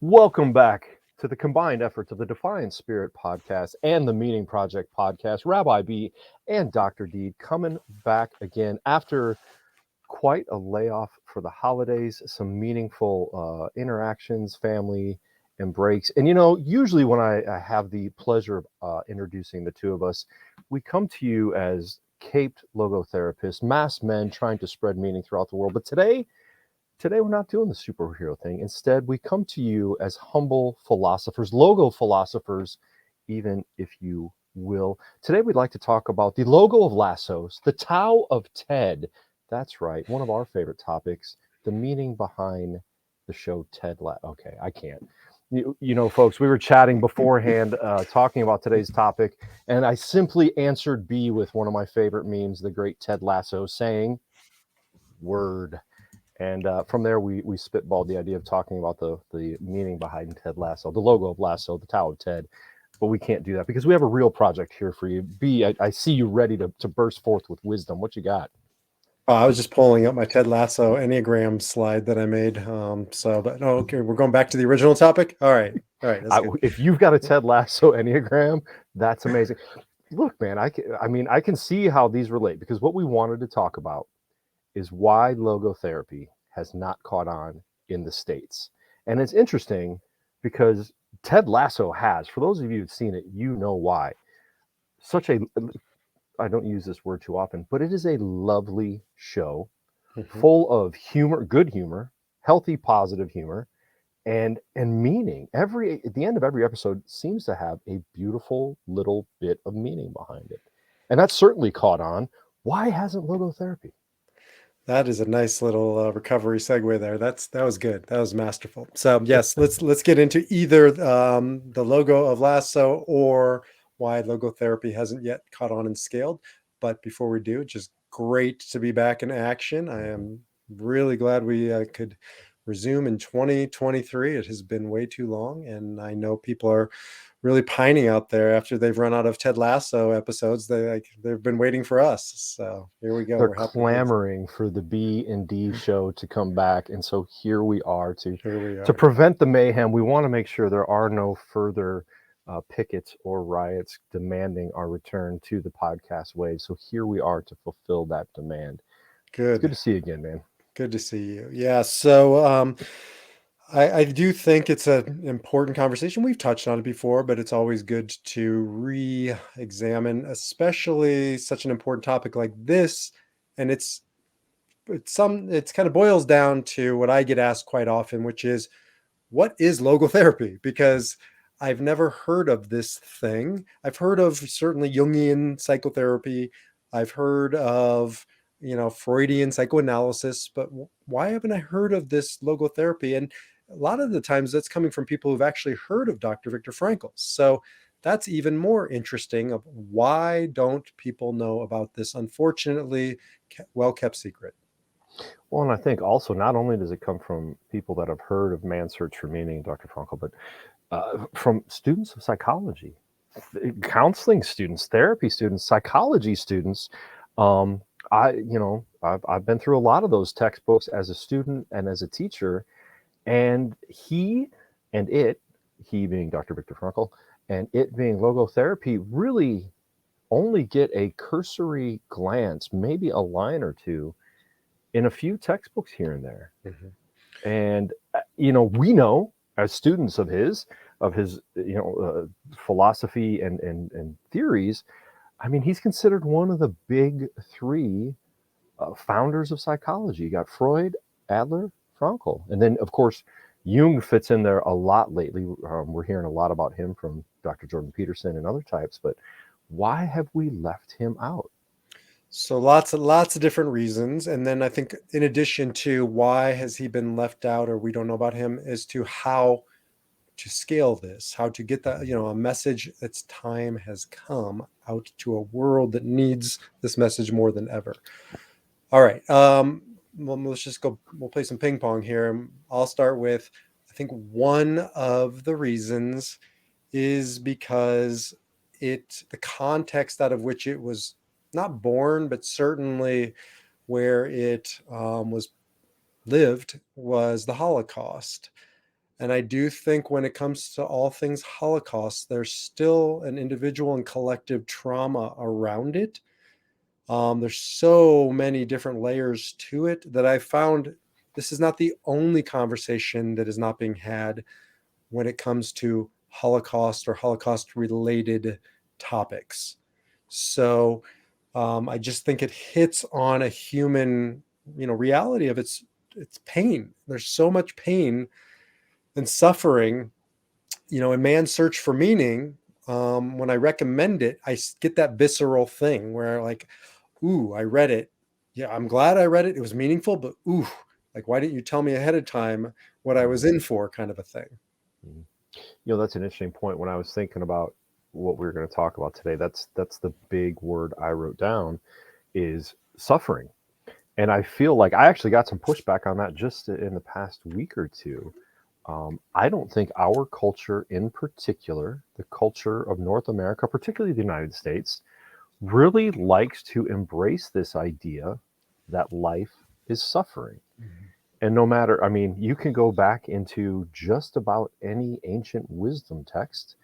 Welcome back to the combined efforts of the Defiant Spirit podcast and the Meaning Project podcast. Rabbi B and Dr. D coming back again after quite a layoff for the holidays, some meaningful interactions, family, and breaks. And usually when I have the pleasure of introducing the two of us, we come to you as caped logotherapists, masked men trying to spread meaning throughout the world. But today we're not doing the superhero thing. Instead, we come to you as humble philosophers, logo philosophers, even if you will. Today we'd like to talk about the logo of lassos, the Tao of Ted. That's right, one of our favorite topics, the meaning behind the show Ted Okay, I can't. Folks, we were chatting beforehand, talking about today's topic, and I simply answered B with one of my favorite memes, the great Ted Lasso, saying, word. And from there, we spitballed the idea of talking about the meaning behind Ted Lasso, the logo of Lasso, the Tao of Ted. But we can't do that because we have a real project here for you. B, I see you ready to burst forth with wisdom. What you got? I was just pulling up my Ted Lasso Enneagram slide that I made. But no, okay, we're going back to the original topic. All right, that's good. If you've got a Ted Lasso Enneagram, that's amazing. Look, man, I can see how these relate because what we wanted to talk about is why logotherapy has not caught on in the States. And it's interesting because Ted Lasso has. For those of you who've seen it, you know why. Such a, I don't use this word too often, but it is a lovely show Mhm. full of humor, good humor, healthy, positive humor, and meaning. At the end of every episode seems to have a beautiful little bit of meaning behind it. And that's certainly caught on. Why hasn't logotherapy? That is a nice little recovery segue there. That was good. That was masterful. So yes, let's get into either the logo of Lasso or why logotherapy hasn't yet caught on and scaled. But before we do, just great to be back in action. I am really glad we could resume in 2023. It has been way too long, and I know people are really pining out there after they've run out of Ted Lasso episodes. They've been waiting for us. So here we go. They're We're happy to do. clamoring for the B and D show to come back, and so here we are Here we to are. prevent the mayhem. We want to make sure there are no further pickets or riots demanding our return to the podcast wave. So here we are to fulfill that demand. It's good Good. to see you again, man. Good to see you. Yeah. So I do think it's an important conversation. We've touched on it before, but it's always good to re-examine, especially such an important topic like this. And it's kind of boils down to what I get asked quite often, which is what is logotherapy? Because I've never heard of this thing. I've heard of certainly Jungian psychotherapy. I've heard of, Freudian psychoanalysis, but why haven't I heard of this logotherapy? And a lot of the times that's coming from people who've actually heard of Dr. Viktor Frankl. So that's even more interesting of why don't people know about this unfortunately well kept secret. Well, and I think also not only does it come from people that have heard of Man's Search for Meaning, Dr. Frankl, but from students of psychology, counseling students, therapy students, psychology students. Um, I've been through a lot of those textbooks as a student and as a teacher, and he being Dr. Viktor Frankl, and it being logotherapy, really only get a cursory glance, maybe a line or two, in a few textbooks here and there. Mhm. And we know as students of his philosophy and theories. I mean, he's considered one of the big three founders of psychology. You got Freud, Adler, Frankl, and then of course Jung fits in there a lot lately. We're hearing a lot about him from Dr. Jordan Peterson and other types. But why have we left him out? So lots of different reasons. And then I think in addition to why has he been left out or we don't know about him, as to how to scale this, how to get that, a message that's time has come out to a world that needs this message more than ever. All right. Well, let's just go, we'll play some ping pong here. I'll start with, I think one of the reasons is because the context out of which it was not born, but certainly where it was lived was the Holocaust. And I do think when it comes to all things Holocaust, there's still an individual and collective trauma around it. There's so many different layers to it that I found this is not the only conversation that is not being had when it comes to Holocaust or Holocaust related topics. So I just think it hits on a human, reality of its pain. There's so much pain and suffering, in Man's Search for Meaning. When I recommend it, I get that visceral thing where like, ooh, I read it. Yeah, I'm glad I read it. It was meaningful, but ooh, like, why didn't you tell me ahead of time what I was in for, kind of a thing. Mhm. That's an interesting point. When I was thinking about what we were going to talk about today, that's the big word I wrote down is suffering. And I feel like I actually got some pushback on that just in the past week or two. I don't think our culture in particular, the culture of North America, particularly the United States, really likes to embrace this idea that life is suffering. Mhm. And no matter, I mean, you can go back into just about any ancient wisdom text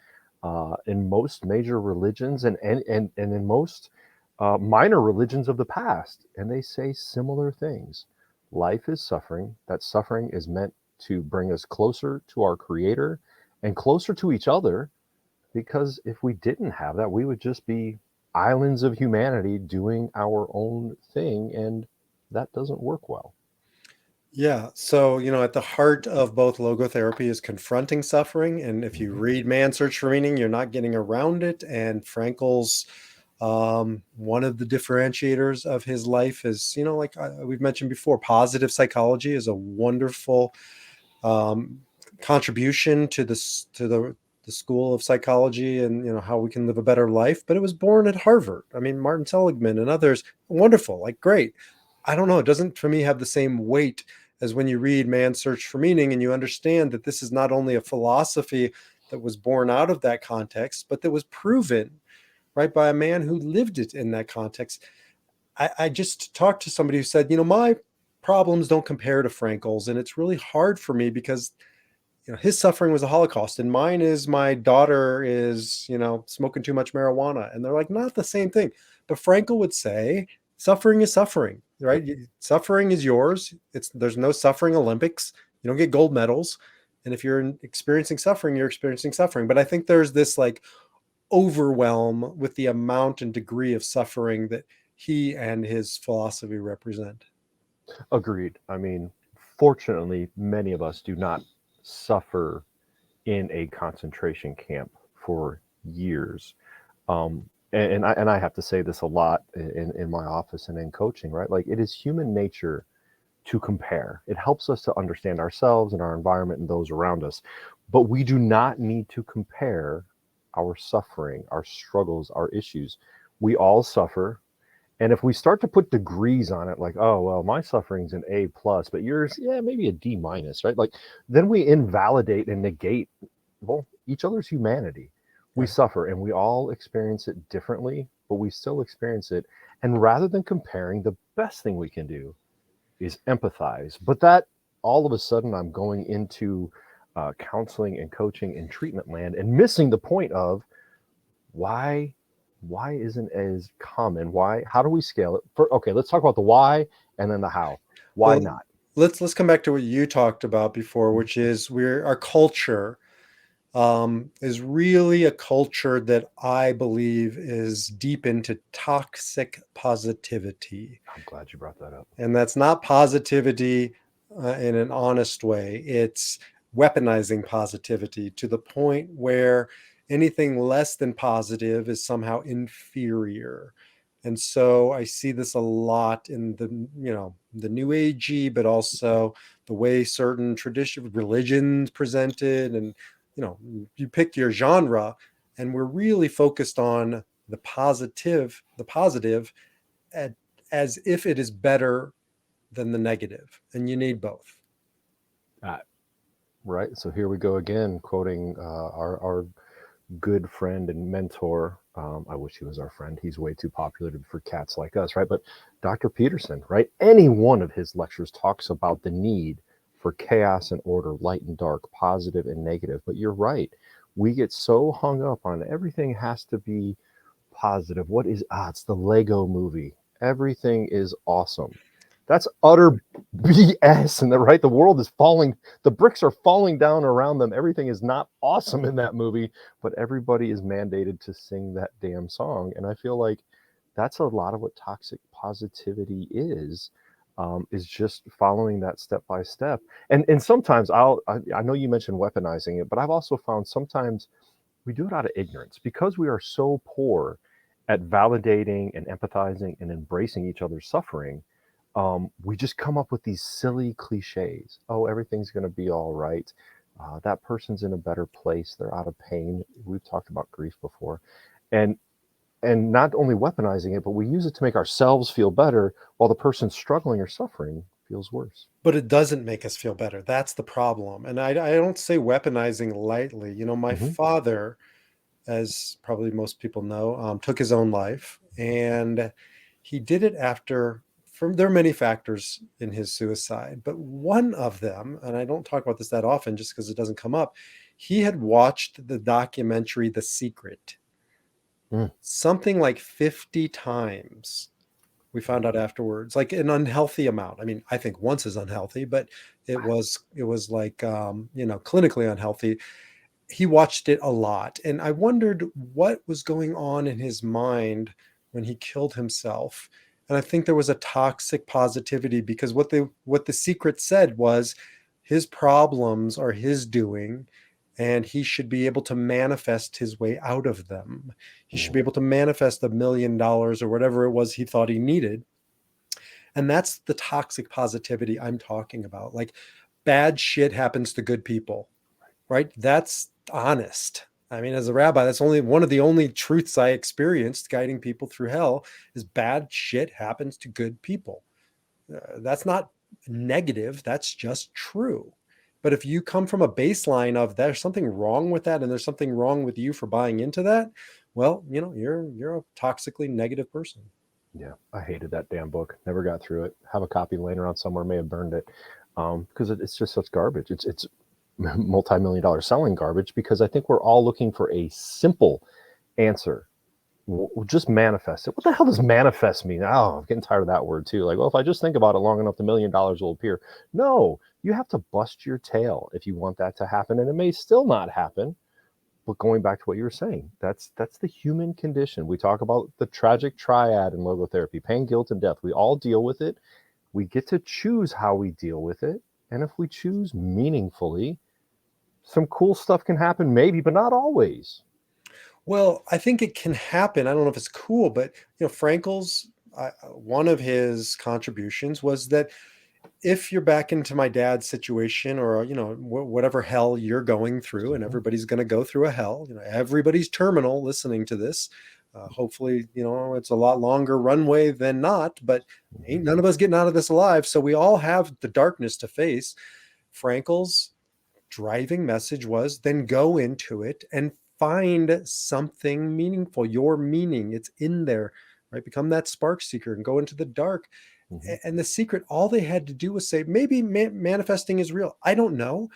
in most major religions and in most minor religions of the past, and they say similar things. Life is suffering. That suffering is meant to bring us closer to our Creator and closer to each other, because if we didn't have that, we would just be islands of humanity doing our own thing, and that doesn't work well. Yeah. So, at the heart of both logotherapy is confronting suffering. And if you Mhm. read Man's Search for Meaning, you're not getting around it. And Frankl's, one of the differentiators of his life is, like we've mentioned before, positive psychology is a wonderful um, contribution to this, to the school of psychology, and how we can live a better life. But it was born at Harvard. I mean, Martin Seligman and others, wonderful, like great. I don't know, it doesn't for me have the same weight as when you read Man's Search for Meaning and you understand that this is not only a philosophy that was born out of that context, but that was proven, right, by a man who lived it in that context. I just talked to somebody who said, my problems don't compare to Frankl's, and it's really hard for me because his suffering was the Holocaust, and mine is my daughter is, smoking too much marijuana. And they're like, not the same thing. But Frankl would say, suffering is suffering, right? Suffering is yours. There's no suffering Olympics. You don't get gold medals. And if you're experiencing suffering, you're experiencing suffering. But I think there's this like overwhelm with the amount and degree of suffering that he and his philosophy represent. Agreed. I mean, fortunately, many of us do not suffer in a concentration camp for years. And I have to say this a lot in my office and in coaching, right? Like, it is human nature to compare. It helps us to understand ourselves and our environment and those around us. But we do not need to compare our suffering, our struggles, our issues. We all suffer. And if we start to put degrees on it, like, oh, well, my suffering's an A plus, but yours, yeah, maybe a D minus, right? Like, then we invalidate and negate, well, each other's humanity. We Right. suffer and we all experience it differently, but we still experience it. And rather than comparing, the best thing we can do is empathize. But that all of a sudden, I'm going into counseling and coaching and treatment land and missing the point of why isn't as common? Why? How do we scale it? Okay, let's talk about the why and then the how. Why Well, not? let's come back to what you talked about before, which is our culture is really a culture that I believe is deep into toxic positivity. I'm glad you brought that up. And that's not positivity in an honest way. It's weaponizing positivity to the point where anything less than positive is somehow inferior. And so I see this a lot in the new agey, but also the way certain tradition religions presented. And you pick your genre, and we're really focused on the positive at, as if it is better than the negative, and you need both. Uh, right. So here we go again, quoting our good friend and mentor. I wish he was our friend. He's way too popular for cats like us, right? But Dr. Peterson, right? Any one of his lectures talks about the need for chaos and order, light and dark, positive and negative. But you're right. We get so hung up on everything has to be positive. What is, it's the Lego movie. Everything is awesome. That's utter BS. And the right, the world is falling, the bricks are falling down around them. Everything is not awesome in that movie, but everybody is mandated to sing that damn song. And I feel like that's a lot of what toxic positivity is just following that step by step. And sometimes I know you mentioned weaponizing it, but I've also found sometimes we do it out of ignorance because we are so poor at validating and empathizing and embracing each other's suffering. We just come up with these silly cliches. Oh, everything's going to be all right. That person's in a better place. They're out of pain. We've talked about grief before, and not only weaponizing it, but we use it to make ourselves feel better while the person struggling or suffering feels worse. But it doesn't make us feel better. That's the problem. And I don't say weaponizing lightly. You know, my Hmm. father, as probably most people know, took his own life. And he did it after, from there are many factors in his suicide, but one of them, and I don't talk about this that often just because it doesn't come up, he had watched the documentary The Secret Mm. something like 50 times. We found out afterwards, like an unhealthy amount. I mean, I think once is unhealthy, but it was like clinically unhealthy. He watched it a lot, and I wondered what was going on in his mind when he killed himself. And I think there was a toxic positivity, because what the secret said was his problems are his doing, and he should be able to manifest his way out of them. He should Mm. be able to manifest $1 million or whatever it was he thought he needed. And that's the toxic positivity I'm talking about. Like, bad shit happens to good people, right? That's honest. I mean, as a rabbi, that's only one of the only truths I experienced guiding people through hell, is bad shit happens to good people. That's not negative. That's just true. But if you come from a baseline of there's something wrong with that, and there's something wrong with you for buying into that, well, you're a toxically negative person. Yeah, I hated that damn book. Never got through it. Have a copy laying around somewhere. May have burned it because it's just such garbage. It's multi-million-dollar selling garbage because I think we're all looking for a simple answer. We'll just manifest it. What the hell does manifest mean? Oh, I'm getting tired of that word too. Like, well, if I just think about it long enough, the $1 million will appear. No, you have to bust your tail if you want that to happen, and it may still not happen. But going back to what you were saying, that's the human condition. We talk about the tragic triad in logotherapy: pain, guilt, and death. We all deal with it. We get to choose how we deal with it. And if we choose meaningfully, some cool stuff can happen, maybe, but not always. Well, I think it can happen. I don't know if it's cool, but Frankl's one of his contributions was that if you're back into my dad's situation, or whatever hell you're going through, and Mhm. everybody's going to go through a hell, everybody's terminal listening to this. Hopefully, it's a lot longer runway than not, but Mhm. ain't none of us getting out of this alive. So we all have the darkness to face. Frankl's driving message was, then go into it and find something meaningful. Your meaning, it's in there, right? Become that spark seeker and go into the dark. Mhm. And the secret, all they had to do was say, maybe manifesting is real. I don't know,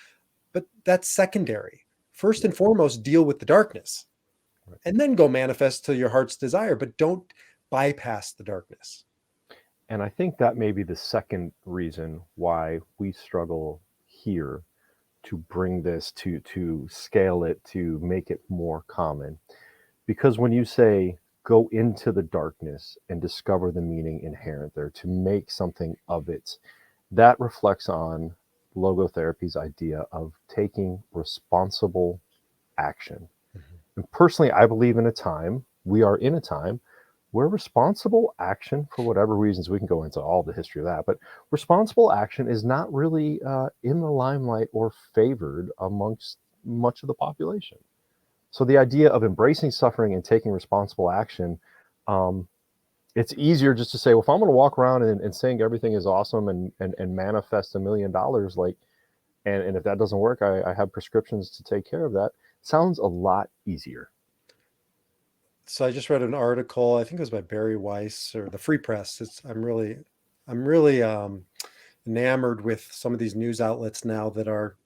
but that's secondary. First Yeah. and foremost, deal with the darkness, Right. and then go manifest to your heart's desire, but don't bypass the darkness. And I think that may be the second reason why we struggle here to bring this to scale it, to make it more common. Because when you say go into the darkness and discover the meaning inherent there, to make something of it, that reflects on logotherapy's idea of taking responsible action. Mhm. And personally, I believe we are in a time where responsible action, for whatever reasons, we can go into all the history of that, but responsible action is not really in the limelight or favored amongst much of the population. So the idea of embracing suffering and taking responsible action, um, it's easier just to say, well, if I'm going to walk around and saying everything is awesome and manifest $1 million, like, and if that doesn't work, I have prescriptions to take care of that. Sounds a lot easier. So I just read an article, I think it was by Barry Weiss or the Free Press. I'm really enamored with some of these news outlets now that are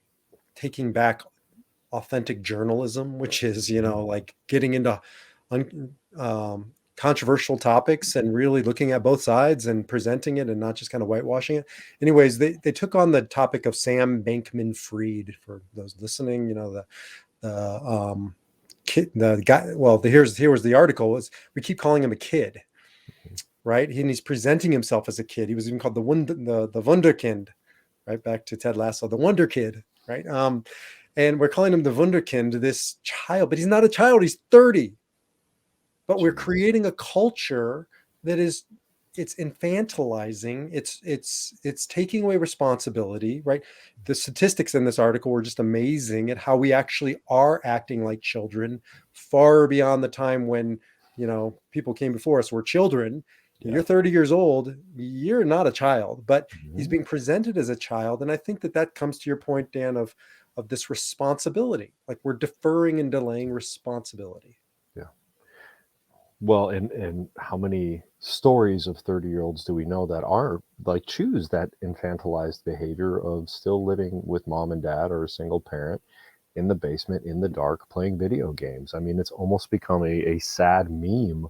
taking back authentic journalism, which is, like getting into controversial topics and really looking at both sides and presenting it and not just kind of whitewashing it. Anyways, they took on the topic of Sam Bankman-Fried. For those listening, the guy. Well, here was the article. Was we keep calling him a kid, right? And he's presenting himself as a kid. He was even called the Wunderkind, right? Back to Ted Lasso, the Wonder Kid, right? And we're calling him the Wunderkind, this child, but he's not a child. He's 30. But we're creating a culture that is, it's infantilizing. It's taking away responsibility, right? The statistics in this article were just amazing at how we actually are acting like children, far beyond the time when, people came before us were children. Yeah. You're 30 years old. You're not a child, but he's being presented as a child. And I think that comes to your point, Dan, of this responsibility. Like we're deferring and delaying responsibility. Yeah. Well, and how many stories of 30-year-olds do we know that are like choose that infantilized behavior of still living with mom and dad or a single parent in the basement in the dark playing video games? I mean, it's almost become a sad meme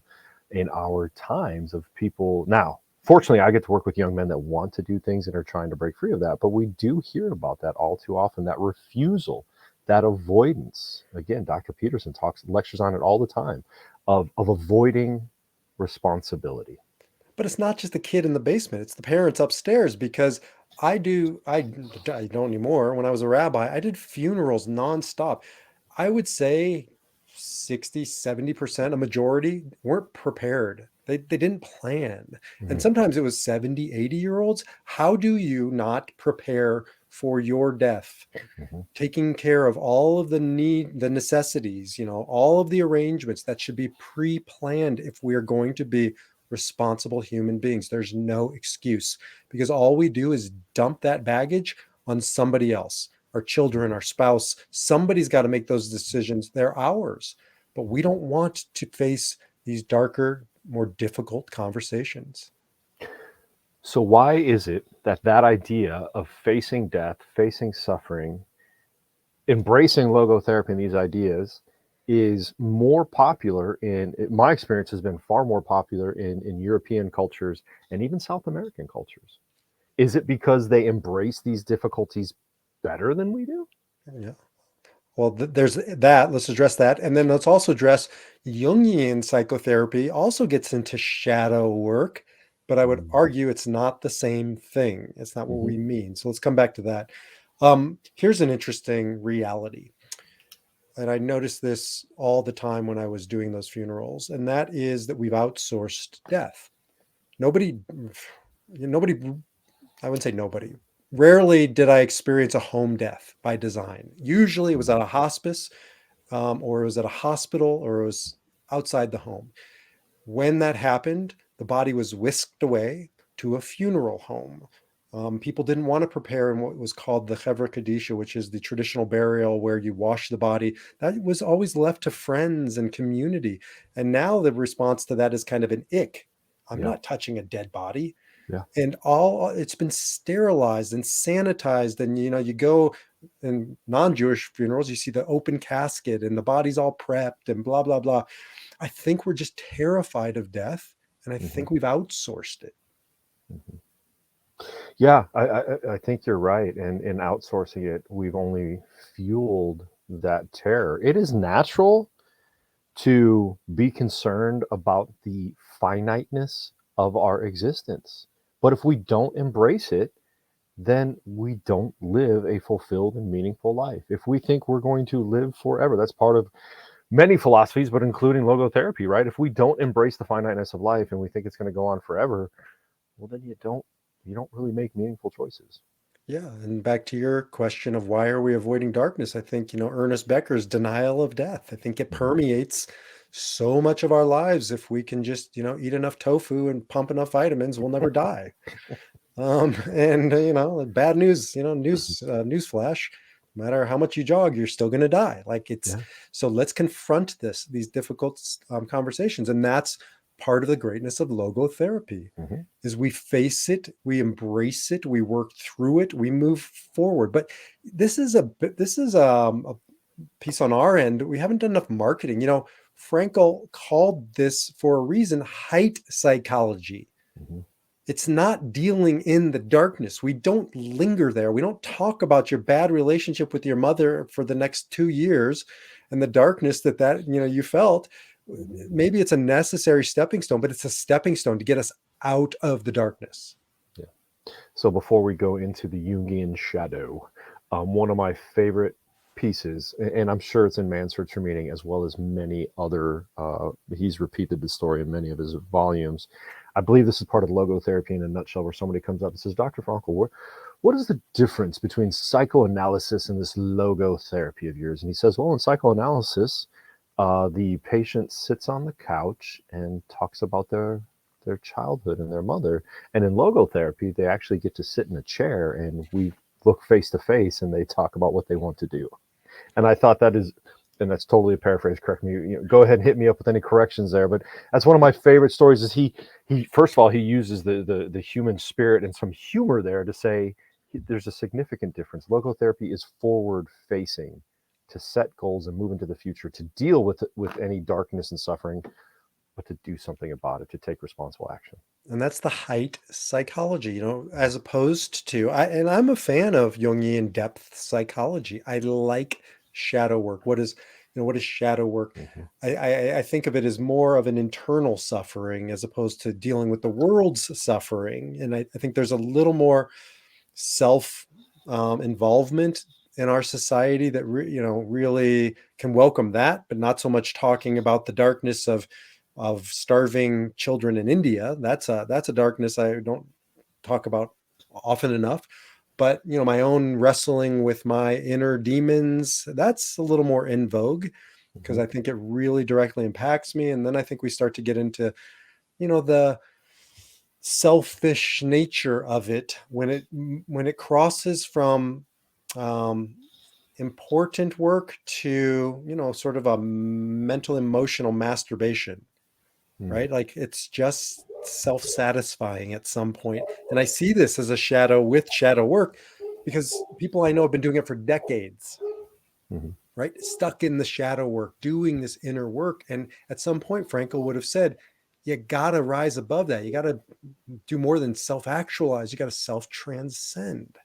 in our times of people. Now, fortunately, I get to work with young men that want to do things and are trying to break free of that. But we do hear about that all too often, that refusal, that avoidance. Again, Dr. Peterson lectures on it all the time of avoiding responsibility. But it's not just the kid in the basement. It's the parents upstairs, because I don't anymore. When I was a rabbi, I did funerals nonstop. I would say 60, 70%, a majority weren't prepared. They didn't plan. And sometimes it was 70, 80-year-olds. How do you not prepare for your death? Taking care of all of the necessities, all of the arrangements that should be pre-planned if we are going to be responsible human beings. There's no excuse, because all we do is dump that baggage on somebody else, our children, our spouse. Somebody's got to make those decisions. They're ours, but we don't want to face these darker, more difficult conversations. So why is it that idea of facing death, facing suffering, embracing logotherapy and these ideas is more popular my experience has been far more popular in European cultures and even South American cultures? Is it because they embrace these difficulties better than we do? Yeah. Well, there's that. Let's address that. And then let's also address Jungian psychotherapy also gets into shadow work, but I would argue it's not the same thing. It's not what we mean. So let's come back to that. Here's an interesting reality. And I noticed this all the time when I was doing those funerals, and that is that we've outsourced death. Nobody, I wouldn't say nobody. Rarely did I experience a home death by design. Usually it was at a hospice, or it was at a hospital, or it was outside the home. When that happened, the body was whisked away to a funeral home. People didn't want to prepare in what was called the Chevra Kadisha, which is the traditional burial where you wash the body. That was always left to friends and community. And now the response to that is kind of an ick. I'm not touching a dead body. Yeah. And it's been sterilized and sanitized. And, you go in non-Jewish funerals, you see the open casket and the body's all prepped and blah, blah, blah. I think we're just terrified of death. And I think we've outsourced it. Yeah, I think you're right. And in outsourcing it, we've only fueled that terror. It is natural to be concerned about the finiteness of our existence. But if we don't embrace it, then we don't live a fulfilled and meaningful life. If we think we're going to live forever, that's part of many philosophies, but including logotherapy, right? If we don't embrace the finiteness of life and we think it's going to go on forever, well, then you don't really make meaningful choices. Yeah. And back to your question of why are we avoiding darkness? I think, Ernest Becker's denial of death, I think it permeates so much of our lives. If we can just, eat enough tofu and pump enough vitamins, we'll never die. And bad news, news flash, no matter how much you jog, you're still going to die. So let's confront these difficult conversations. And that's part of the greatness of logotherapy. Mhm. Is we face it, we embrace it, we work through it, we move forward. But this is a piece on our end. We haven't done enough marketing. Frankl called this for a reason height psychology. Mhm. It's not dealing in the darkness. We don't linger there. We don't talk about your bad relationship with your mother for the next 2 years and the darkness that you felt. Mhm. Maybe it's a necessary stepping stone, but it's a stepping stone to get us out of the darkness. Yeah. So before we go into the Jungian shadow, one of my favorite pieces, and I'm sure it's in Man's Search for Meaning as well as many other, he's repeated the story in many of his volumes. I believe this is part of logotherapy in a nutshell, where somebody comes up and says, Dr. Frankl, what is the difference between psychoanalysis and this logotherapy of yours? And he says, well, in psychoanalysis, the patient sits on the couch and talks about their childhood and their mother. And in logotherapy, they actually get to sit in a chair and we look face to face and they talk about what they want to do. And I thought that is, and that's totally a paraphrase, correct me, go ahead and hit me up with any corrections there. But that's one of my favorite stories. Is he first of all, he uses the human spirit and some humor there to say there's a significant difference. Logotherapy is forward facing, to set goals and move into the future, to deal with any darkness and suffering, but to do something about it, to take responsible action. And that's the height psychology, as opposed to, and I'm a fan of Jungian depth psychology. I like shadow work. What is shadow work? Mm-hmm. I think of it as more of an internal suffering as opposed to dealing with the world's suffering. And I think there's a little more self involvement in our society that really can welcome that, but not so much talking about the darkness of starving children in India. That's a darkness I don't talk about often enough. But my own wrestling with my inner demons, that's a little more in vogue, because Mm-hmm. I think it really directly impacts me. And then I think we start to get into the selfish nature of it when it crosses from um, important work to sort of a mental emotional masturbation, Mm-hmm. right? Like it's just self-satisfying at some point. And I see this as a shadow with shadow work, because people I know have been doing it for decades, Mm-hmm. right? Stuck in the shadow work, doing this inner work. And at some point, Frankl would have said, you got to rise above that. You got to do more than self-actualize. You got to self-transcend.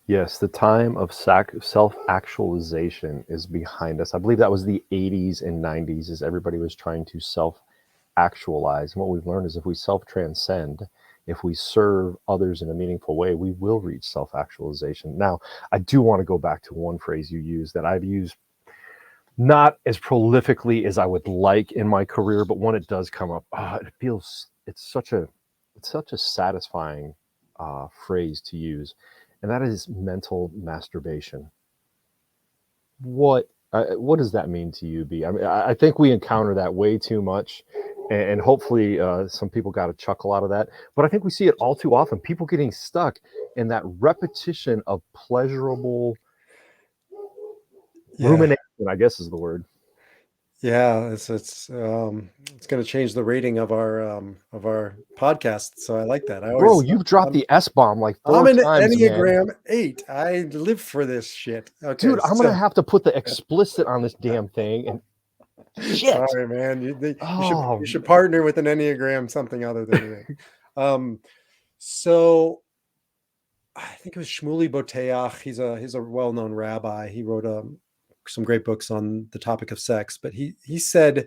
Yes, the time of self-actualization is behind us. I believe that was the 80s and 90s, as everybody was trying to self-actualize. And what we've learned is if we self-transcend, if we serve others in a meaningful way, we will reach self-actualization. Now, I do want to go back to one phrase you used that I've used not as prolifically as I would like in my career, but when it does come up, it's such a satisfying phrase to use, and that is mental masturbation. What does that mean to you, B? I mean, I think we encounter that way too much, and hopefully some people got a chuckle out of that. But I think we see it all too often. People getting stuck in that repetition of pleasurable Yeah. rumination, I guess is the word. Yeah. It's going to change the rating of our podcast. So I like that. Bro, you've dropped the S bomb like I'm four an times, man. Enneagram 8. I live for this shit. Okay. Dude, I'm gonna So have to put the explicit on this damn thing. And shit. sorry, man. You Oh, should partner with an Enneagram, something other than an 8. So I think it was Shmuley Boteach. He's a well-known rabbi. He wrote some great books on the topic of sex, but he said,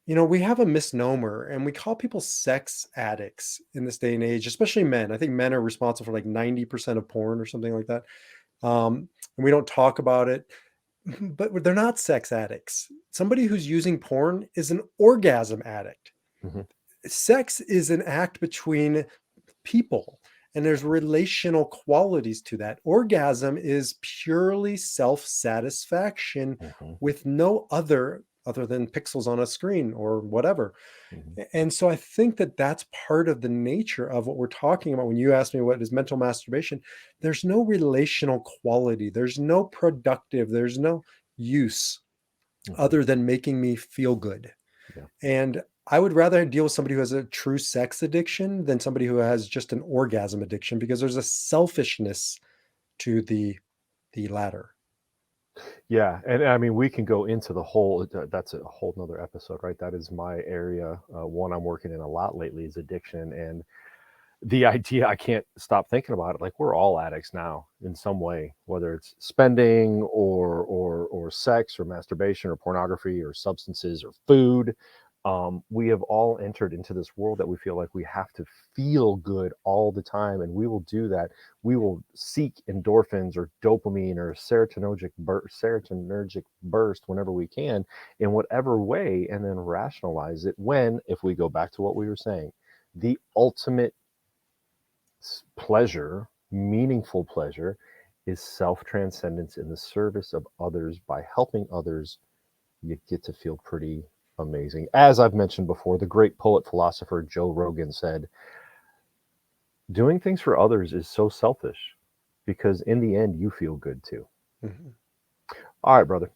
we have a misnomer and we call people sex addicts in this day and age, especially men. I think men are responsible for like 90% of porn or something like that. And we don't talk about it, but they're not sex addicts. Somebody who's using porn is an orgasm addict. mhm, Sex is an act between people, and there's relational qualities to that. Orgasm is purely self-satisfaction mhm, with no other than pixels on a screen or whatever. mhm, And so I think that that's part of the nature of what we're talking about. When you ask me what is mental masturbation, there's no relational quality, there's no productive, there's no use mhm. other than making me feel good. Yeah. And I would rather deal with somebody who has a true sex addiction than somebody who has just an orgasm addiction, because there's a selfishness to the latter. Yeah, and I mean we can go into the whole. That's a whole nother episode, right? That is my area. One I'm working in a lot lately is addiction, and the idea, I can't stop thinking about it. Like we're all addicts now in some way, whether it's spending or sex or masturbation or pornography or substances or food. We have all entered into this world that we feel like we have to feel good all the time, and we will do that. We will seek endorphins or dopamine or serotonergic burst whenever we can, in whatever way, and then rationalize it. When, if we go back to what we were saying, the ultimate pleasure, meaningful pleasure, is self transcendence in the service of others. By helping others, you get to feel pretty amazing. As I've mentioned before, the great poet philosopher Joe Rogan said, doing things for others is so selfish because in the end, you feel good too. Mhm. All right, brother.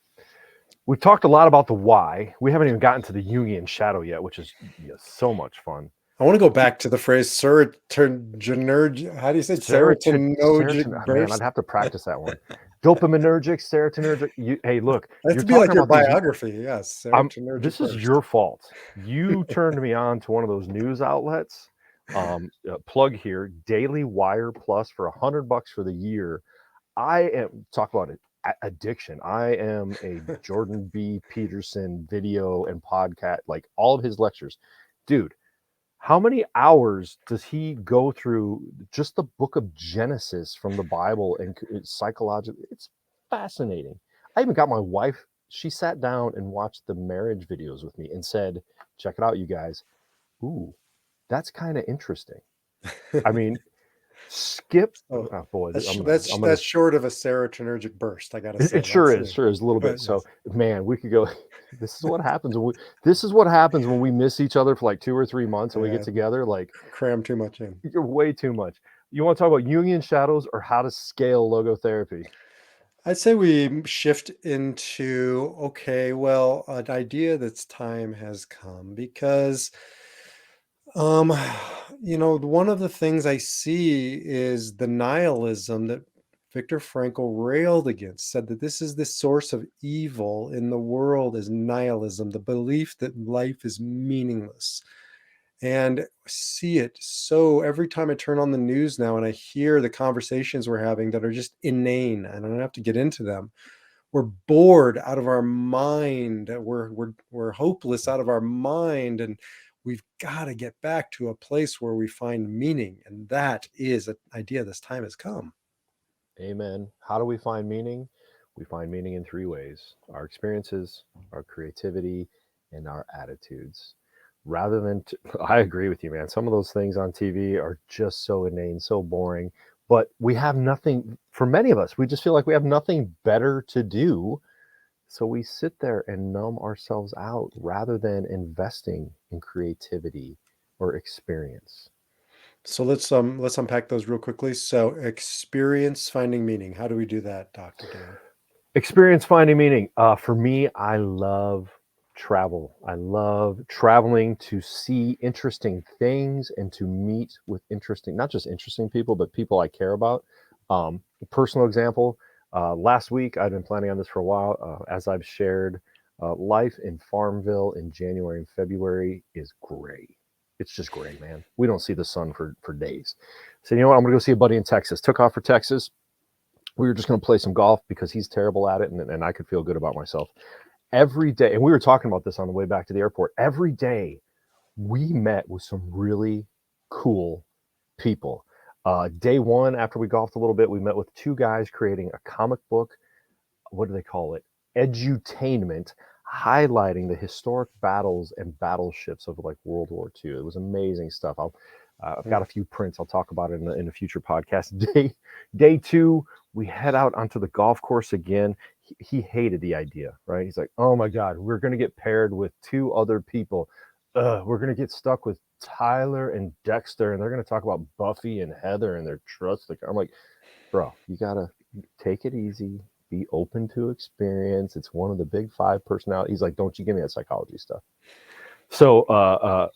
We've talked a lot about the why. We haven't even gotten to the Jungian shadow yet, which is so much fun. I want to go back to the phrase serotonergic. How do you say serotonergic Man, I'd burst? have to practice that one. Dopaminergic, serotonergic. Hey, look, That has you're to be like talking your about these. biography. Yes, serotonergic This is burst. your fault. You turned me on to one of those news outlets. Plug here, Daily Wire Plus for $100 for the year. I am talk about it. Addiction. I am a Jordan B. Peterson video and podcast, like all of his lectures. Dude, how many hours does he go through just the book of Genesis from the Bible, and it's psychologically, it's fascinating. I even got my wife, she sat down and watched the marriage videos with me and said, check it out, you guys. Ooh, that's kind of interesting. I mean, skip. Oh, Oh boy, I'm gonna. that's short of a serotonergic burst. I gotta It say sure that's is, sure is a little bit. but So, yes, man, we could go. This is what happens when we. This is what happens when we miss each other for like 2 or 3 months and we get yeah, together. Like, cram too much in. you're way too much. You want to talk about Jungian shadows or how to scale logotherapy? I'd say we shift into, okay, well, an idea that's time has come, because um one of the things I see is the nihilism that Viktor Frankl railed against, said that this is the source of evil in the world, is nihilism, the belief that life is meaningless. And see it so every time I turn on the news now and I hear the conversations we're having that are just inane, and I don't have to get into them. We're bored out of our mind. We're hopeless out of our mind, and we've got to get back to a place where we find meaning, and that is an idea this time has come. Amen. How do we find meaning? We find meaning in three ways: our experiences, our creativity, and our attitudes. Rather than, I agree with you, man. Some of those things on TV are just so inane, so boring. But we have nothing, for many of us, we just feel like we have nothing better to do. So we sit there and numb ourselves out rather than investing in creativity or experience. So let's unpack those real quickly. So experience finding meaning. How do we do that, Dr. Dan? Experience finding meaning. For me, I love travel. I love traveling to see interesting things and to meet with interesting, not just interesting people, but people I care about. Personal example, last week, I've been planning on this for a while. As I've shared, life in Farmville in January and February is gray. It's just gray, man. We don't see the sun for days. So, you know what? I'm going to go see a buddy in Texas. Took off for Texas. We were just going to play some golf because he's terrible at it, and I could feel good about myself. Every day, and we were talking about this on the way back to the airport, every day we met with some really cool people. Day one, after we golfed a little bit, we met with two guys creating a comic book. What do they call it? Edutainment, highlighting the historic battles and battleships of like World War II. It was amazing stuff. I've got a few prints. I'll talk about it in a future podcast. Day two, we head out onto the golf course again. He hated the idea, right? He's like, "Oh my God, we're gonna get paired with two other people. We're gonna get stuck with Tyler and Dexter, and they're gonna talk about Buffy and Heather and their trust." I'm like, bro, you gotta take it easy, be open to experience. It's one of the big five personalities. He's like, don't you give me that psychology stuff. So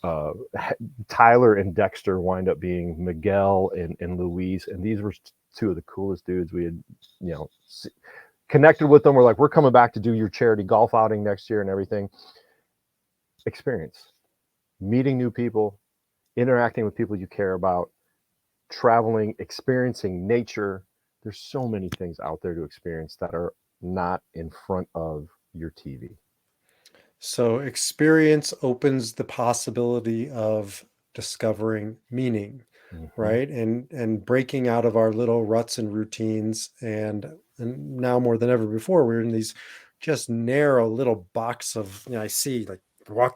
Tyler and Dexter wind up being Miguel and Luis, and these were two of the coolest dudes we had, connected with them. We're like, we're coming back to do your charity golf outing next year and everything. Experience, meeting new people, interacting with people you care about, traveling, experiencing nature. There's so many things out there to experience that are not in front of your TV. So experience opens the possibility of discovering meaning, Mm-hmm. right? And breaking out of our little ruts and routines. And now more than ever before, we're in these just narrow little box of, I see like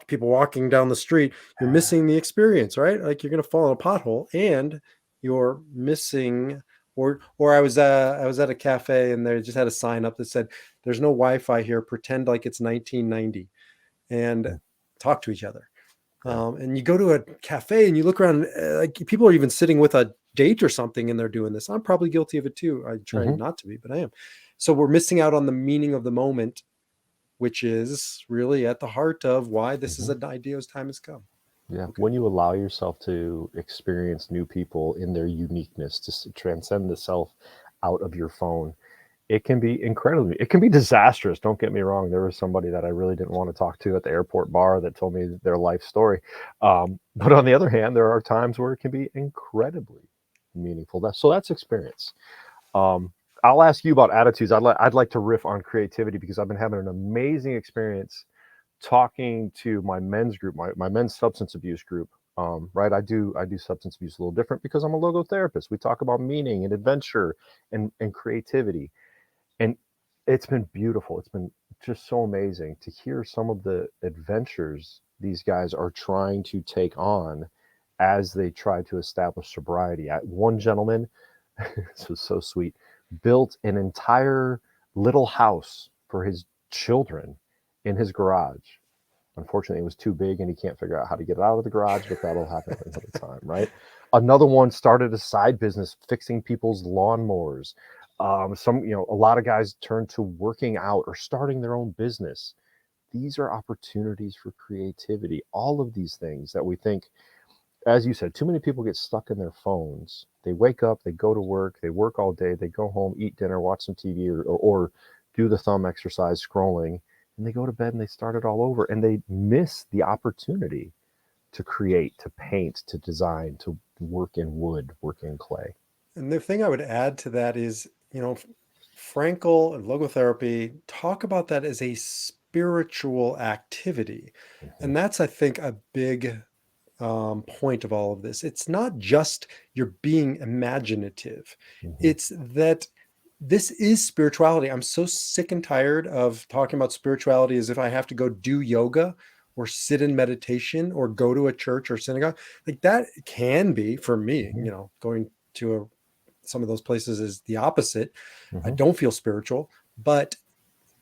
people walking down the street. You're missing the experience, right? Like you're gonna fall in a pothole and you're missing. Or I was at a cafe and they just had a sign up that said, "There's no Wi-Fi here. Pretend like it's 1990." And talk to each other. Yeah. And you go to a cafe and you look around, like people are even sitting with a date or something and they're doing this. I'm probably guilty of it too. I try Mm-hmm. not to be, but I am. So we're missing out on the meaning of the moment, which is really at the heart of why this is Mm-hmm. an idea's time has come. Yeah. Okay. When you allow yourself to experience new people in their uniqueness, to transcend the self out of your phone, it can be it can be disastrous. Don't get me wrong. There was somebody that I really didn't want to talk to at the airport bar that told me their life story. But on the other hand, there are times where it can be incredibly meaningful. So that's experience. Um, I'll ask you about attitudes. I'd like to riff on creativity because I've been having an amazing experience talking to my men's group, my men's substance abuse group. Right, I do substance abuse a little different because I'm a logotherapist. We talk about meaning and adventure and creativity, and it's been beautiful. It's been just so amazing to hear some of the adventures these guys are trying to take on as they try to establish sobriety. One gentleman, this was so sweet, built an entire little house for his children in his garage. Unfortunately, it was too big and he can't figure out how to get it out of the garage, but that'll happen another time, right? Another one started a side business fixing people's lawnmowers. A lot of guys turn to working out or starting their own business. These are opportunities for creativity. All of these things that we think, as you said, too many people get stuck in their phones. They wake up, they go to work, they work all day, they go home, eat dinner, watch some TV, or do the thumb exercise scrolling, and they go to bed and they start it all over. And they miss the opportunity to create, to paint, to design, to work in wood, work in clay. And the thing I would add to that is, Frankl and logotherapy talk about that as a spiritual activity. Mm-hmm. And that's, I think, a big point of all of this. It's not just you're being imaginative, Mm-hmm. it's that this is spirituality. I'm so sick and tired of talking about spirituality as if I have to go do yoga or sit in meditation or go to a church or synagogue. Like that can be for me, Mm-hmm. going to some of those places is the opposite. I Mm-hmm. don't feel spiritual, but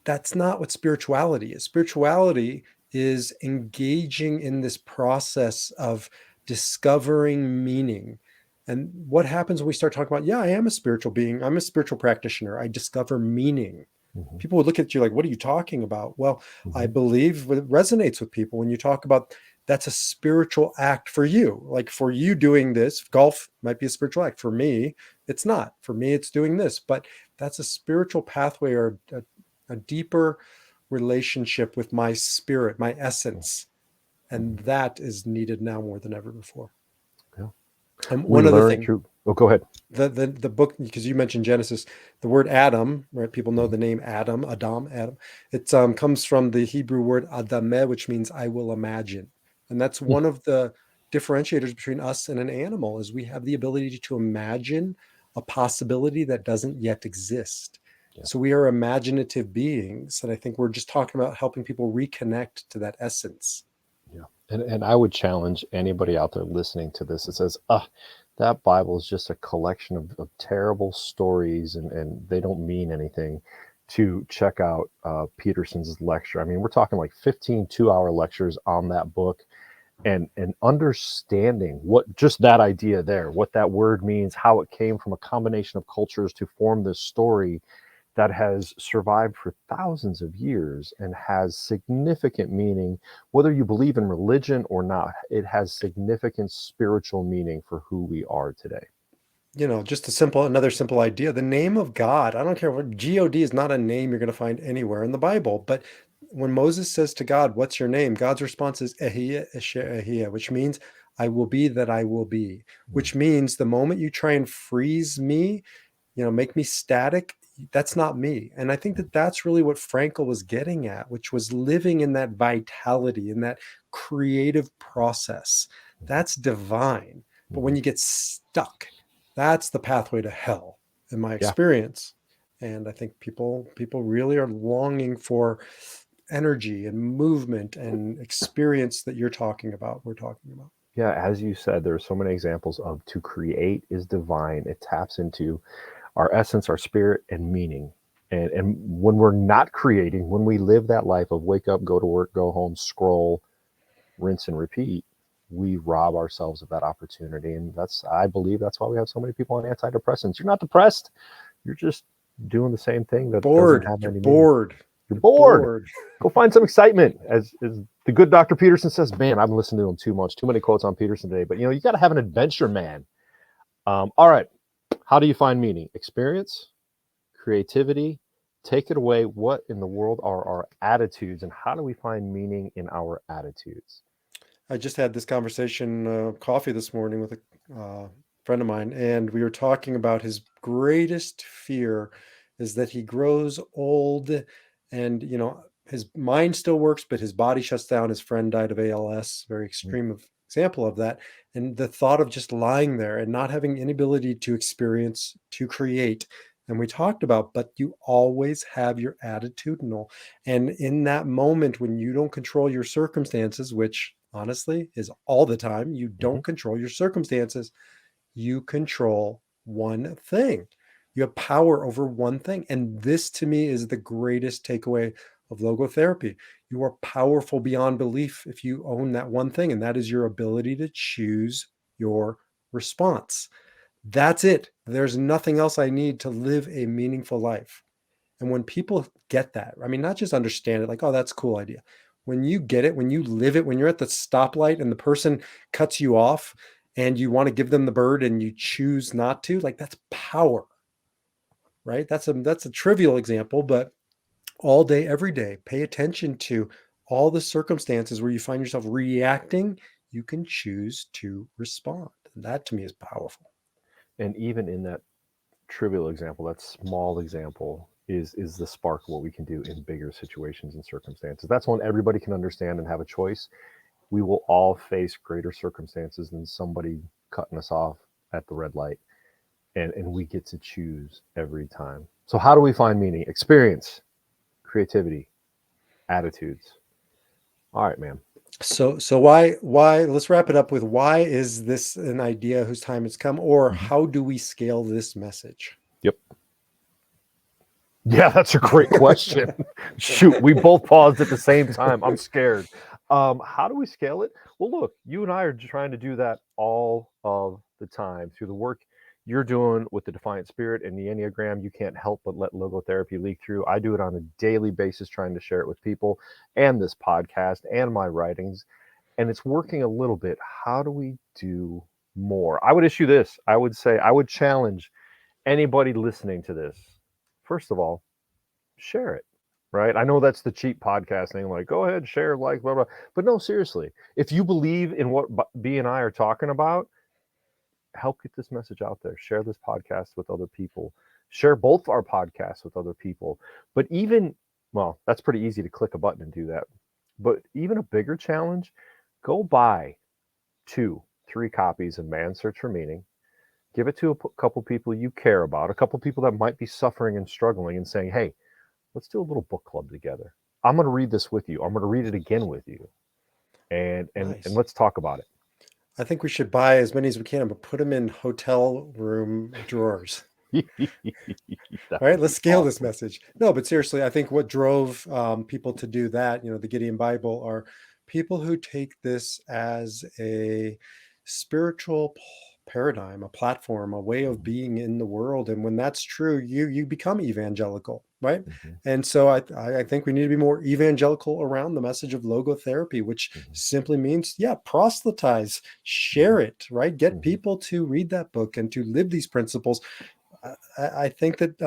that's not what spirituality is. Spirituality is engaging in this process of discovering meaning. And what happens when we start talking about, yeah, I am a spiritual being, I'm a spiritual practitioner, I discover meaning. Mm-hmm. People would look at you like, what are you talking about? Well, I Mm-hmm. believe it resonates with people when you talk about that's a spiritual act for you. Like for you doing this, golf might be a spiritual act. For me, it's not. For me, it's doing this. But that's a spiritual pathway or a deeper relationship with my spirit, my essence. And Mm-hmm. that is needed now more than ever before. Yeah. We One other learn thing, through. Oh, go ahead. the book, because you mentioned Genesis, the word Adam, right? People know Mm-hmm. the name Adam. It comes from the Hebrew word adameh, which means I will imagine. And that's one of the differentiators between us and an animal is we have the ability to imagine a possibility that doesn't yet exist. Yeah. So we are imaginative beings. And I think we're just talking about helping people reconnect to that essence. Yeah. And I would challenge anybody out there listening to this that says, that Bible is just a collection of terrible stories and they don't mean anything, to check out Peterson's lecture. I mean, we're talking like 15 2-hour lectures on that book, and understanding what just that idea there, what that word means, how it came from a combination of cultures to form this story, that has survived for thousands of years and has significant meaning, whether you believe in religion or not. It has significant spiritual meaning for who we are today. Just another simple idea. The name of God, I don't care what, God is not a name you're going to find anywhere in the Bible. But when Moses says to God, "What's your name?" God's response is Ehiyah Esher Ehiyah, which means I will be that I will be, which means the moment you try and freeze me, make me static, that's not me. And I think that that's really what Frankl was getting at, which was living in that vitality, in that creative process. That's divine. But when you get stuck, that's the pathway to hell, in my Yeah. experience. And I think people really are longing for energy and movement and experience that we're talking about. Yeah, as you said, there are so many examples of to create is divine. It taps into our essence, our spirit, and meaning. And when we're not creating, when we live that life of wake up, go to work, go home, scroll, rinse and repeat, we rob ourselves of that opportunity. And I believe that's why we have so many people on antidepressants. You're not depressed. You're just doing the same thing that doesn't have You're any meaning. bored. You're bored. Go find some excitement. As the good Dr. Peterson says, man, I've been listening to him too much. Too many quotes on Peterson today. But you got to have an adventure, man. All right. How do you find meaning? Experience, creativity. Take it away. What in the world are our attitudes, and how do we find meaning in our attitudes? I just had this conversation, coffee this morning with a friend of mine, and we were talking about his greatest fear is that he grows old and, his mind still works, but his body shuts down. His friend died of ALS, very extreme example of that. And the thought of just lying there and not having any ability to experience, to create. And we talked about, but you always have your attitudinal. And in that moment, when you don't control your circumstances, which honestly is all the time, you don't control your circumstances, you control one thing. You have power over one thing. And this to me is the greatest takeaway of logotherapy. You are powerful beyond belief if you own that one thing, and that is your ability to choose your response. That's it. There's nothing else I need to live a meaningful life. And when people get that, I mean, not just understand it, like, oh, that's a cool idea. When you get it, when you live it, when you're at the stoplight and the person cuts you off and you want to give them the bird and you choose not to, like, that's power, right? That's a trivial example, but all day, every day, pay attention to all the circumstances where you find yourself reacting. You can choose to respond. And that to me is powerful. And even in that trivial example, that small example is the spark of what we can do in bigger situations and circumstances. That's when everybody can understand and have a choice. We will all face greater circumstances than somebody cutting us off at the red light. And we get to choose every time. So how do we find meaning? Experience, creativity, attitudes. All right, man. So why let's wrap it up with why is this an idea whose time has come, or how do we scale this message? Yep. Yeah, that's a great question. Shoot, we both paused at the same time. I'm scared. How do we scale it? Well, look, you and I are trying to do that all of the time through the work you're doing with the Defiant Spirit and the Enneagram. You can't help but let logotherapy leak through. I do it on a daily basis, trying to share it with people and this podcast and my writings. And it's working a little bit. How do we do more? I would issue this. I would say, I would challenge anybody listening to this. First of all, share it, right? I know that's the cheap podcasting, like go ahead, share, like, blah, blah. But no, seriously, if you believe in what B and I are talking about, help get this message out there. Share this podcast with other people. Share both our podcasts with other people. But even, well, that's pretty easy to click a button and do that. But even a bigger challenge, go buy 2, 3 copies of Man's Search for Meaning. Give it to a couple people you care about, a couple people that might be suffering and struggling, and saying, hey, let's do a little book club together. I'm going to read this with you. I'm going to read it again with you. And Nice. let's talk about it. I think we should buy as many as we can, but put them in hotel room drawers. All right, let's scale this message. No, but seriously, I think what drove people to do that, the Gideon Bible, are people who take this as a spiritual paradigm, a platform, a way of being in the world. And when that's true, you become evangelical. right? Mhm, And so I think we need to be more evangelical around the message of logotherapy, which mhm, simply means, yeah, proselytize, mhm, share it, right? Get mhm, people to read that book and to live these principles. I think that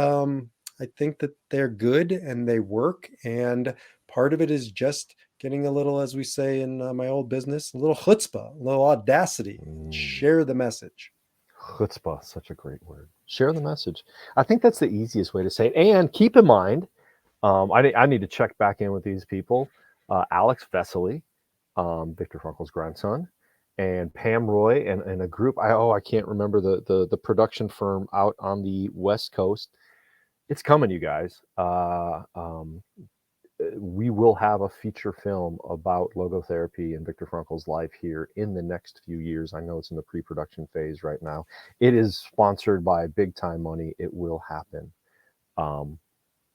they're good and they work, and part of it is just getting a little, as we say in my old business, a little chutzpah, a little audacity. mm. Share the message. Chutzpah, such a great word. Share the message. I think that's the easiest way to say it. And keep in mind, I need to check back in with these people. Alex Vesely, Viktor Frankl's grandson, and Pam Roy, and a group. I can't remember the production firm out on the West Coast. It's coming, you guys. We will have a feature film about logotherapy and Viktor Frankl's life here in the next few years. I know it's in the pre-production phase right now. It is sponsored by big time money. It will happen. Um,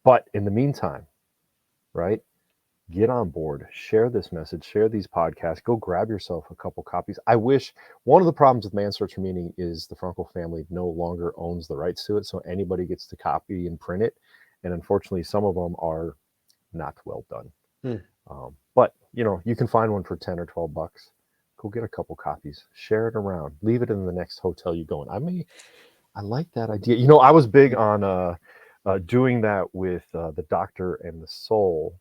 but in the meantime, right? Get on board, share this message, share these podcasts, go grab yourself a couple copies. I wish one of the problems with Man's Search for Meaning is the Frankl family no longer owns the rights to it, so anybody gets to copy and print it. And unfortunately, some of them are not well done. Hmm. But you can find one for 10 or 12 bucks. Go get a couple copies, share it around, leave it in the next hotel you go in. I like that idea. I was big on doing that with the Doctor and the Soul.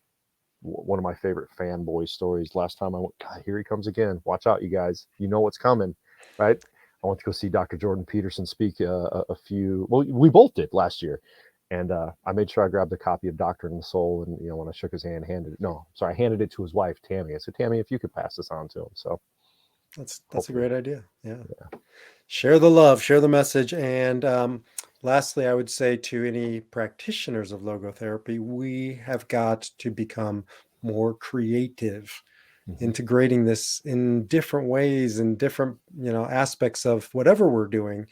One of my favorite fanboy stories. Last time I went, God, here he comes again. Watch out, you guys. You know what's coming, right? I went to go see Dr. Jordan Peterson speak a few. Well, we both did last year, and I made sure I grabbed a copy of Doctor and the Soul. And when I shook his hand, I handed it to his wife, Tammy. I said, Tammy, if you could pass this on to him. So That's a hopefully, great idea. Yeah. yeah. Share the love, share the message. And lastly, I would say to any practitioners of logotherapy, we have got to become more creative, Hmm. integrating this in different ways and different, aspects of whatever we're doing.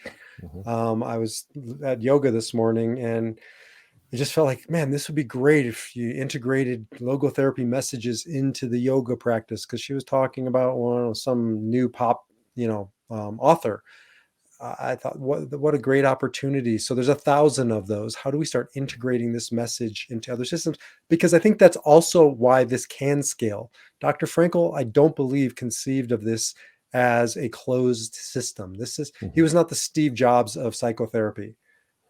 Hmm. I was at yoga this morning, and it just felt like, man, this would be great if you integrated logotherapy messages into the yoga practice. Because she was talking about some new pop, author. I thought, what a great opportunity. So there's 1,000 of those. How do we start integrating this message into other systems? Because I think that's also why this can scale. Dr. Frankl, I don't believe, conceived of this as a closed system. He Hmm. was not the Steve Jobs of psychotherapy,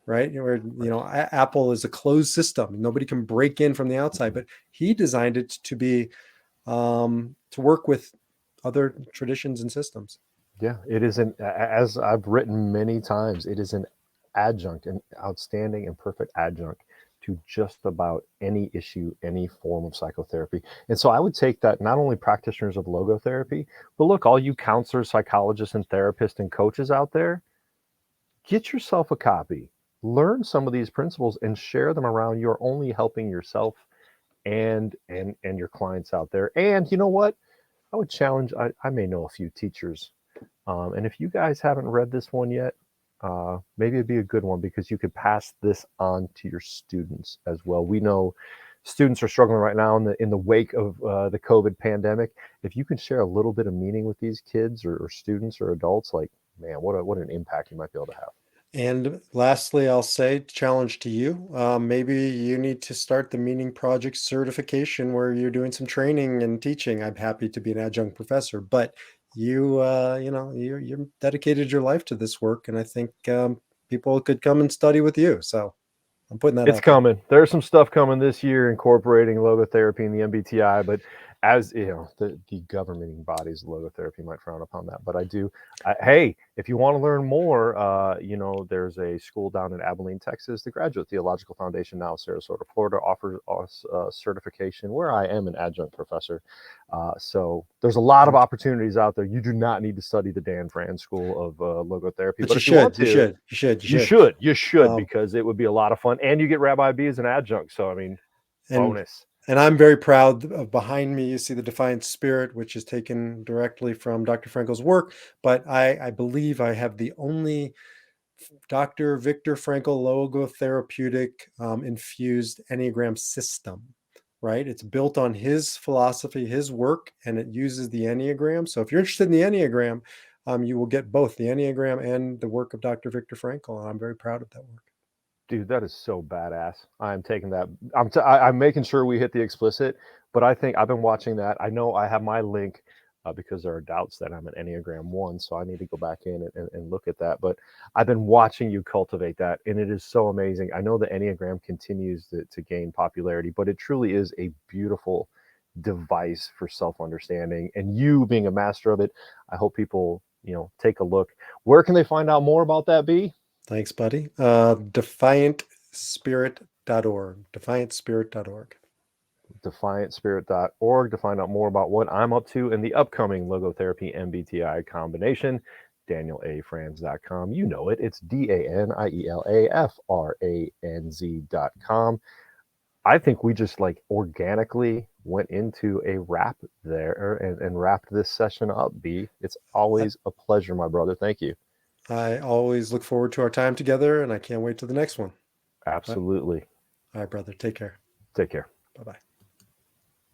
right? Where, Right. Apple is a closed system. Nobody can break in from the outside, Hmm. but he designed it to be, to work with other traditions and systems. Yeah, it is as I've written many times, it is an adjunct, an outstanding and perfect adjunct to just about any issue, any form of psychotherapy. And so I would take that, not only practitioners of logotherapy, but look, all you counselors, psychologists, and therapists and coaches out there, get yourself a copy. Learn some of these principles and share them around. You're only helping yourself and your clients out there. And you know what? I would challenge, I may know a few teachers, and if you guys haven't read this one yet, maybe it'd be a good one because you could pass this on to your students as well. We know students are struggling right now in the wake of the COVID pandemic. If you can share a little bit of meaning with these kids or students or adults, like, man, what an impact you might be able to have. And lastly, I'll say, challenge to you. Maybe you need to start the Meaning Project certification where you're doing some training and teaching. I'm happy to be an adjunct professor, but you're dedicated your life to this work, and I think people could come and study with you. So I'm putting that It's out there. coming. There's some stuff coming this year incorporating logotherapy and the MBTI, but as you know, the governing bodies of logotherapy might frown upon that. But hey, if you want to learn more, there's a school down in Abilene, Texas, the Graduate Theological Foundation, now Sarasota, Florida, offers us certification where I am an adjunct professor. So there's a lot of opportunities out there. You do not need to study the Dan Fran School of logotherapy, But but you if you want should, you to, should, you should, you you should. should. You should Um, because it would be a lot of fun, and you get Rabbi B as an adjunct. So I mean, and bonus. and I'm very proud of, behind me. You see the Defiant Spirit, which is taken directly from Dr. Frankl's work. But I believe I have the only Dr. Viktor Frankl logotherapeutic infused Enneagram system, right? It's built on his philosophy, his work, and it uses the Enneagram. So if you're interested in the Enneagram, you will get both the Enneagram and the work of Dr. Viktor Frankl. And I'm very proud of that work. Dude, that is so badass. I'm taking that. I'm making sure we hit the explicit, but I think I've been watching that. I know I have my link because there are doubts that I'm an Enneagram 1, so I need to go back in and look at that. But I've been watching you cultivate that, and it is so amazing. I know the Enneagram continues to gain popularity, but it truly is a beautiful device for self-understanding. And you being a master of it, I hope people, take a look. Where can they find out more about that, B? Thanks, buddy. Defiantspirit.org. Defiantspirit.org. Defiantspirit.org to find out more about what I'm up to in the upcoming Logotherapy MBTI combination. DanielAFranz.com. You know it. It's DanielAFranz.com. I think we just like organically went into a wrap there and wrapped this session up, B. It's always a pleasure, my brother. Thank you. I always look forward to our time together, and I can't wait to the next one. Absolutely. All right, brother. Take care. Take care. Bye-bye.